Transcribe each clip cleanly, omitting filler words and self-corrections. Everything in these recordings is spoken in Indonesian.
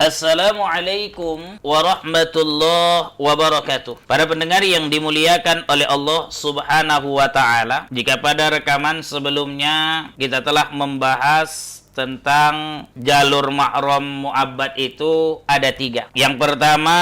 Assalamualaikum warahmatullahi wabarakatuh. Para pendengar yang dimuliakan oleh Allah Subhanahu wa ta'ala, jika pada rekaman sebelumnya kita telah membahas tentang jalur mahram mu'abbad itu ada 3. Yang pertama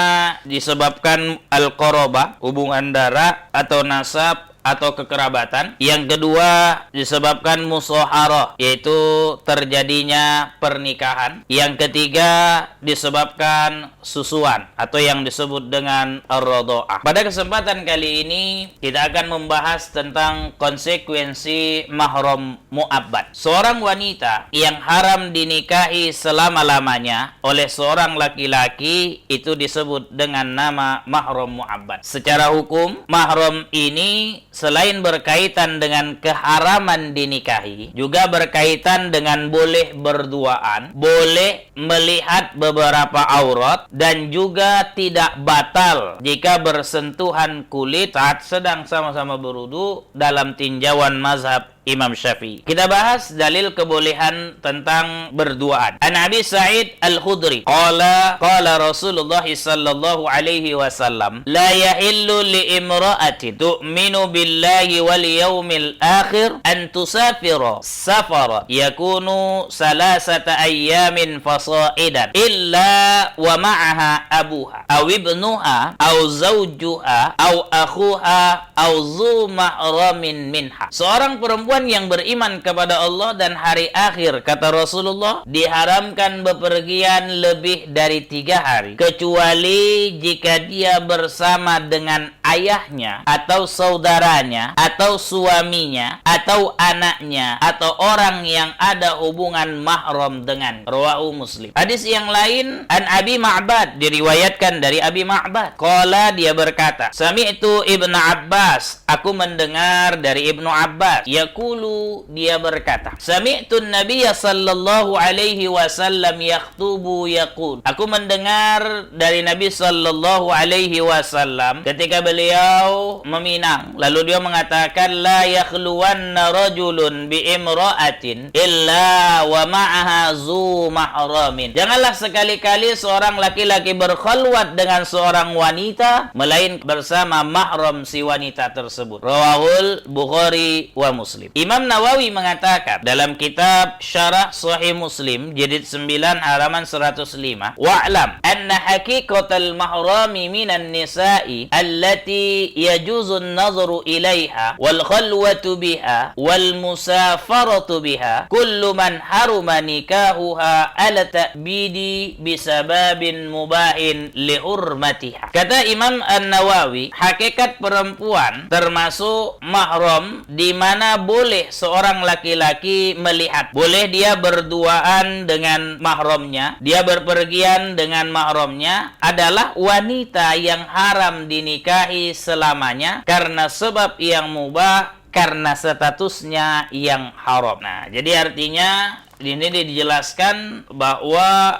disebabkan al-qarabah, hubungan darah atau nasab atau kekerabatan. Yang kedua disebabkan musaharah, yaitu terjadinya pernikahan. Yang ketiga disebabkan susuan atau yang disebut dengan ar-radha'ah. Pada kesempatan kali ini kita akan membahas tentang konsekuensi mahram mu'abbad. Seorang wanita yang haram dinikahi selama-lamanya oleh seorang laki-laki itu disebut dengan nama mahram mu'abbad. Secara hukum, mahram ini selain berkaitan dengan keharaman dinikahi, juga berkaitan dengan boleh berduaan, boleh melihat beberapa aurat, dan juga tidak batal jika bersentuhan kulit saat sedang sama-sama berwudu dalam tinjauan mazhab Imam Syafi'i. Kita bahas dalil kebolehan tentang berduaan. An Abi Sa'id Al-Khudri qala Rasulullah sallallahu alaihi wasallam la yahillu li imra'atin tu'minu billahi wal yawmil akhir an tusafira safara yakunu salasata ayyamin fasaidan illa wa ma'aha abuha aw ibnuha aw zawjuha aw akhuha aw zu mahramin minha. Seorang perempuan yang beriman kepada Allah dan hari akhir, kata Rasulullah, diharamkan bepergian lebih dari 3 hari, kecuali jika dia bersama dengan ayahnya atau saudaranya atau suaminya atau anaknya atau orang yang ada hubungan mahram dengan. Rawahu Muslim. Hadis yang lain, an Abi Ma'bad, diriwayatkan dari Abi Ma'bad. Qala, dia berkata, sami'tu Ibnu Abbas, aku mendengar dari Ibnu Abbas, yaqulu, dia berkata, sami'tu Nabiyya sallallahu alaihi wasallam yakhtubu yaqul, aku mendengar dari Nabi sallallahu alaihi wasallam ketika beliau meminang, lalu dia mengatakan, la yakhluwanna rajulun bi imra'atin illa wa ma'aha zu mahramin. Janganlah sekali-kali seorang laki-laki berkhalwat dengan seorang wanita melainkan bersama mahram si wanita tersebut. Rawahul Bukhari wa Muslim. Imam Nawawi mengatakan dalam kitab Syarah Sahih Muslim jilid 9 halaman 105, wa'lam anna haqiqatal mahrami minan nisa'i allati yajuzu an-nazaru ilaiha wal khalwatu biha wal musafaratu biha kullu man haruma nikahuha ala ta'bidi bisababin mubahin li hurmatiha. Kata Imam An-Nawawi, hakikat perempuan termasuk mahram di mana boleh seorang laki-laki melihat, boleh dia berduaan dengan mahramnya, dia berpergian dengan mahramnya, adalah wanita yang haram dinikahi selamanya karena sebab yang mubah, karena statusnya yang haram. Nah, jadi artinya ini dijelaskan bahwa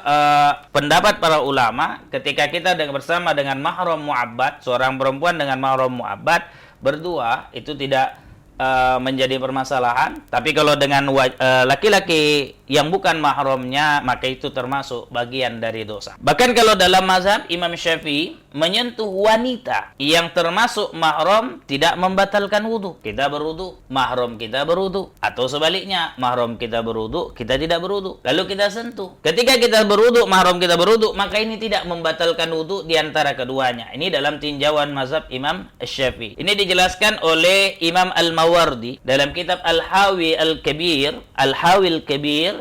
pendapat para ulama ketika kita bersama dengan mahram mu'abbad, seorang perempuan dengan mahram mu'abbad berdua itu tidak menjadi permasalahan. Tapi kalau dengan laki-laki yang bukan mahramnya, maka itu termasuk bagian dari dosa. Bahkan kalau dalam mazhab Imam Syafi'i, menyentuh wanita yang termasuk mahram tidak membatalkan wudu. Kita berwudu, mahram kita berwudu, atau sebaliknya, mahram kita berwudu, kita tidak berwudu, lalu kita sentuh. Ketika kita berwudu, mahram kita berwudu, maka ini tidak membatalkan wudu di antara keduanya. Ini dalam tinjauan mazhab Imam Syafi'i. Ini dijelaskan oleh Imam Al-Mawardi dalam kitab Al-Hawi Al-Kabir, Al-Hawi Al-Kabir,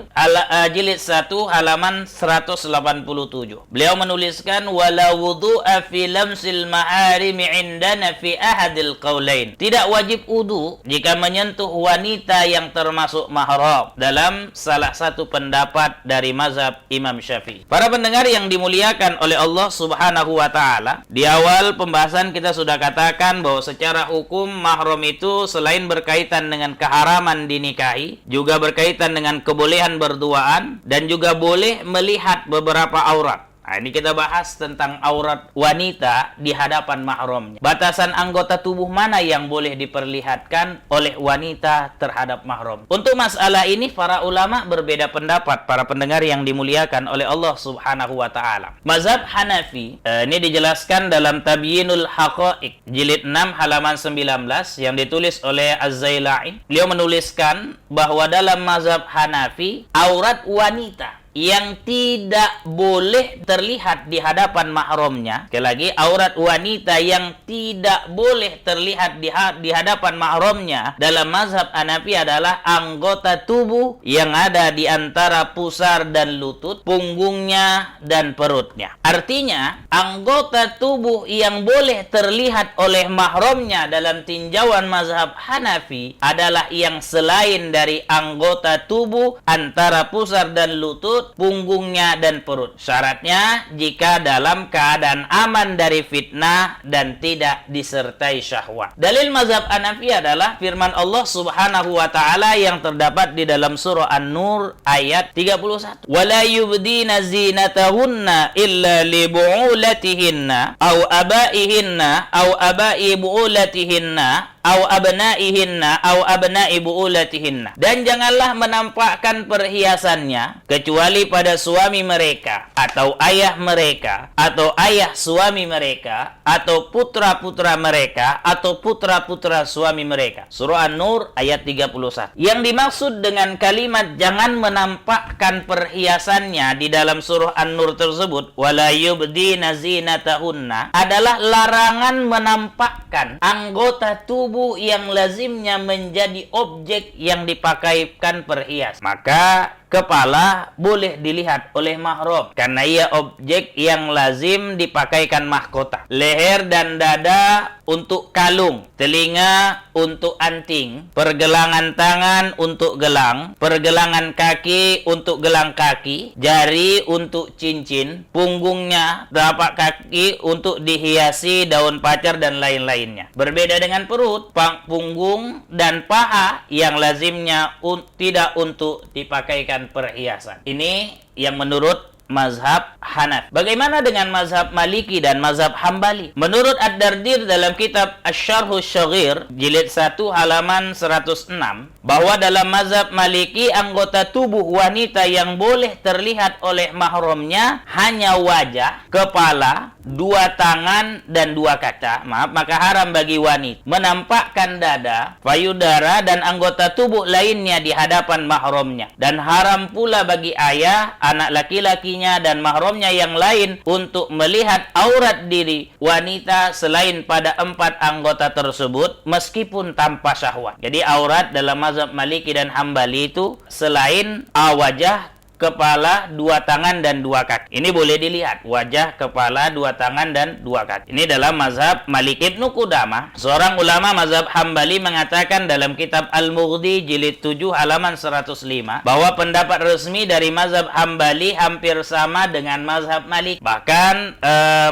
jilid 1 halaman 187. Beliau menuliskan, wala wudu'a fi lamsil maharimi indana fi ahadil qaulain. Tidak wajib wudu jika menyentuh wanita yang termasuk mahram dalam salah satu pendapat dari mazhab Imam Syafi'i. Para pendengar yang dimuliakan oleh Allah Subhanahu wa ta'ala, di awal pembahasan kita sudah katakan bahwa secara hukum mahram itu selain berkaitan dengan keharaman dinikahi, juga berkaitan dengan kebolehan berduaan, dan juga boleh melihat beberapa aurat. Nah, ini kita bahas tentang aurat wanita di hadapan mahramnya. Batasan anggota tubuh mana yang boleh diperlihatkan oleh wanita terhadap mahram. Untuk masalah ini para ulama berbeda pendapat, para pendengar yang dimuliakan oleh Allah Subhanahu wa taala. Mazhab Hanafi ini dijelaskan dalam Tabyinul Haqa'iq jilid 6 halaman 19 yang ditulis oleh Az-Zailai. Beliau menuliskan bahwa dalam mazhab Hanafi aurat wanita yang tidak boleh terlihat di hadapan mahramnya. Sekali lagi, aurat wanita yang tidak boleh terlihat di hadapan mahramnya dalam mazhab Hanafi adalah anggota tubuh yang ada di antara pusar dan lutut, punggungnya dan perutnya. Artinya, anggota tubuh yang boleh terlihat oleh mahramnya dalam tinjauan mazhab Hanafi adalah yang selain dari anggota tubuh antara pusar dan lutut, punggungnya dan perut. Syaratnya jika dalam keadaan aman dari fitnah dan tidak disertai syahwat. Dalil mazhab Hanafi adalah firman Allah Subhanahu wa taala yang terdapat di dalam surah An-Nur ayat 31. Wala yubdina zinatahunna illa li bu'ulatihinna aw abaihinna aw abai bu'ulatihinna aw abnaihinna aw abnai bu'ulatihinna. Dan janganlah menampakkan perhiasannya kecuali pada suami mereka atau ayah mereka atau ayah suami mereka atau putra-putra mereka atau putra-putra suami mereka. Surah An-Nur ayat 31. Yang dimaksud dengan kalimat jangan menampakkan perhiasannya di dalam surah An-Nur tersebut, wala yubdina zinatahunna, adalah larangan menampakkan anggota tubuh yang lazimnya menjadi objek yang dipakaikan perhias. Maka kepala boleh dilihat oleh mahram karena ia objek yang lazim dipakaikan mahkota. Leher dan dada untuk kalung, telinga untuk anting, pergelangan tangan untuk gelang, pergelangan kaki untuk gelang kaki, jari untuk cincin, punggungnya, telapak kaki untuk dihiasi daun pacar dan lain-lainnya. Berbeda dengan perut, punggung dan paha yang lazimnya tidak untuk dipakaikan perhiasan. Ini yang menurut mazhab Hanafi. Bagaimana dengan mazhab Maliki dan mazhab Hambali? Menurut Ad-Dardir dalam kitab Asy-Syarhus Shaghir jilid 1 halaman 106, bahwa dalam mazhab Maliki anggota tubuh wanita yang boleh terlihat oleh mahramnya hanya wajah, kepala, dua tangan dan dua kaca. Maka haram bagi wanita menampakkan dada, payudara dan anggota tubuh lainnya di hadapan mahramnya, dan haram pula bagi ayah, anak laki-lakinya dan mahramnya yang lain untuk melihat aurat diri wanita selain pada 4 anggota tersebut meskipun tanpa syahwat. Jadi aurat dalam mazhab Maliki dan Hambali itu selain wajah, kepala, dua tangan dan dua kaki. Ini boleh dilihat, wajah, kepala, dua tangan dan dua kaki. Ini dalam mazhab Malik. Ibnu Qudamah, seorang ulama mazhab Hambali, mengatakan dalam kitab Al-Mughni jilid 7 halaman 105 bahwa pendapat resmi dari mazhab Hambali hampir sama dengan mazhab Malik. Bahkan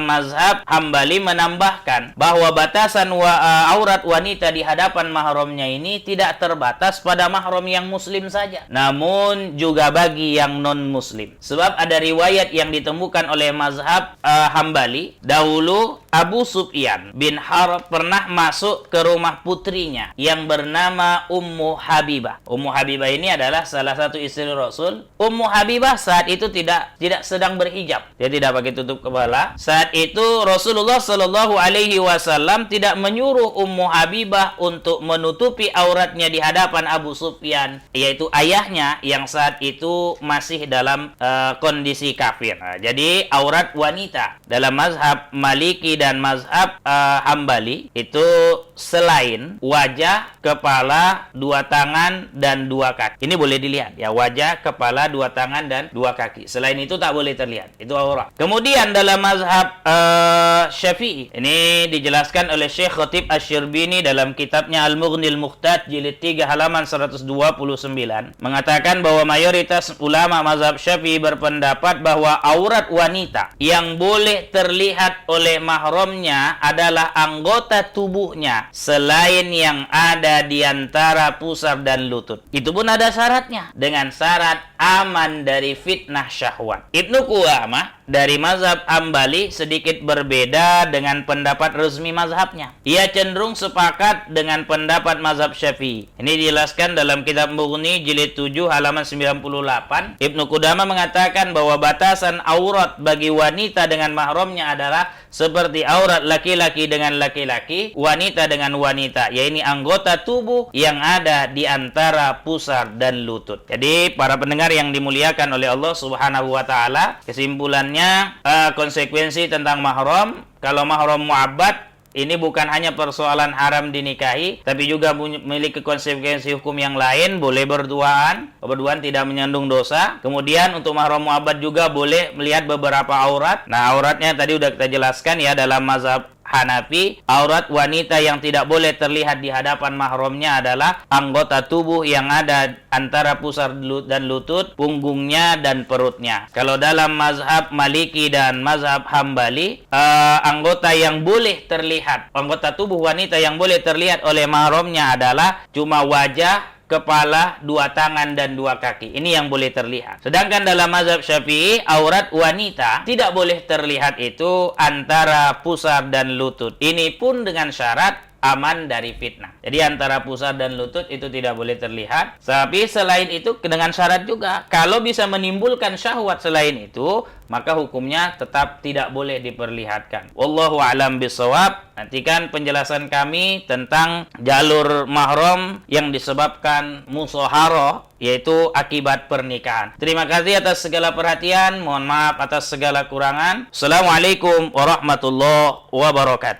mazhab Hambali menambahkan bahwa batasan aurat wanita di hadapan mahramnya ini tidak terbatas pada mahram yang muslim saja, namun juga bagi yang non-muslim. Sebab ada riwayat yang ditemukan oleh mazhab Hambali, dahulu Abu Sufyan bin Harb pernah masuk ke rumah putrinya yang bernama Ummu Habibah. Ummu Habibah ini adalah salah satu istri Rasul. Ummu Habibah saat itu tidak sedang berhijab. Dia tidak pakai tutup kepala. Saat itu Rasulullah Shallallahu alaihi wasallam tidak menyuruh Ummu Habibah untuk menutupi auratnya di hadapan Abu Sufyan, yaitu ayahnya yang saat itu masih dalam kondisi kafir. Jadi aurat wanita dalam mazhab Maliki dan mazhab Hambali itu selain wajah, kepala, dua tangan dan dua kaki. Ini boleh dilihat ya, wajah, kepala, dua tangan dan dua kaki. Selain itu tak boleh terlihat. Itu aurat. Kemudian dalam mazhab Syafi'i, ini dijelaskan oleh Syekh Khatib Asy-Syirbini dalam kitabnya Al-Mughni Al-Muqtat jilid 3 halaman 129, mengatakan bahwa mayoritas ulama mazhab Syafi'i berpendapat bahwa aurat wanita yang boleh terlihat oleh mahramnya adalah anggota tubuhnya selain yang ada di antara pusar dan lutut. Itu pun ada syaratnya, dengan syarat aman dari fitnah syahwat. Ibnu Qudamah dari mazhab Hambali sedikit berbeda dengan pendapat resmi mazhabnya. Ia cenderung sepakat dengan pendapat mazhab Syafi'i. Ini dijelaskan dalam kitab Mughni jilid 7 halaman 98. Ibnu Qudamah mengatakan bahwa batasan aurat bagi wanita dengan mahramnya adalah seperti aurat laki-laki dengan laki-laki, wanita dengan wanita, yaitu anggota tubuh yang ada di antara pusar dan lutut. Jadi para pendengar yang dimuliakan oleh Allah Subhanahu wa taala, kesimpulannya konsekuensi tentang mahram, kalau mahram mu'abbad ini bukan hanya persoalan haram dinikahi, tapi juga memiliki konsekuensi hukum yang lain. Boleh berduaan tidak menyandung dosa. Kemudian untuk mahram mu'abbad juga boleh melihat beberapa aurat. Nah, auratnya tadi udah kita jelaskan ya dalam mazhab Hanafi, aurat wanita yang tidak boleh terlihat di hadapan mahramnya adalah anggota tubuh yang ada antara pusar dan lutut, punggungnya dan perutnya. Kalau dalam mazhab Maliki dan mazhab Hambali, anggota yang boleh terlihat, anggota tubuh wanita yang boleh terlihat oleh mahramnya adalah cuma wajah, kepala, dua tangan, dan dua kaki. Ini yang boleh terlihat. Sedangkan dalam mazhab Syafi'i, aurat wanita tidak boleh terlihat itu antara pusar dan lutut. Ini pun dengan syarat aman dari fitnah. Jadi antara pusar dan lutut itu tidak boleh terlihat. Tapi selain itu dengan syarat juga, kalau bisa menimbulkan syahwat selain itu, maka hukumnya tetap tidak boleh diperlihatkan. Wallahu a'lam bishawab. Nantikan penjelasan kami tentang jalur mahram yang disebabkan musyaharah, yaitu akibat pernikahan. Terima kasih atas segala perhatian. Mohon maaf atas segala kurangan. Assalamualaikum warahmatullahi wabarakatuh.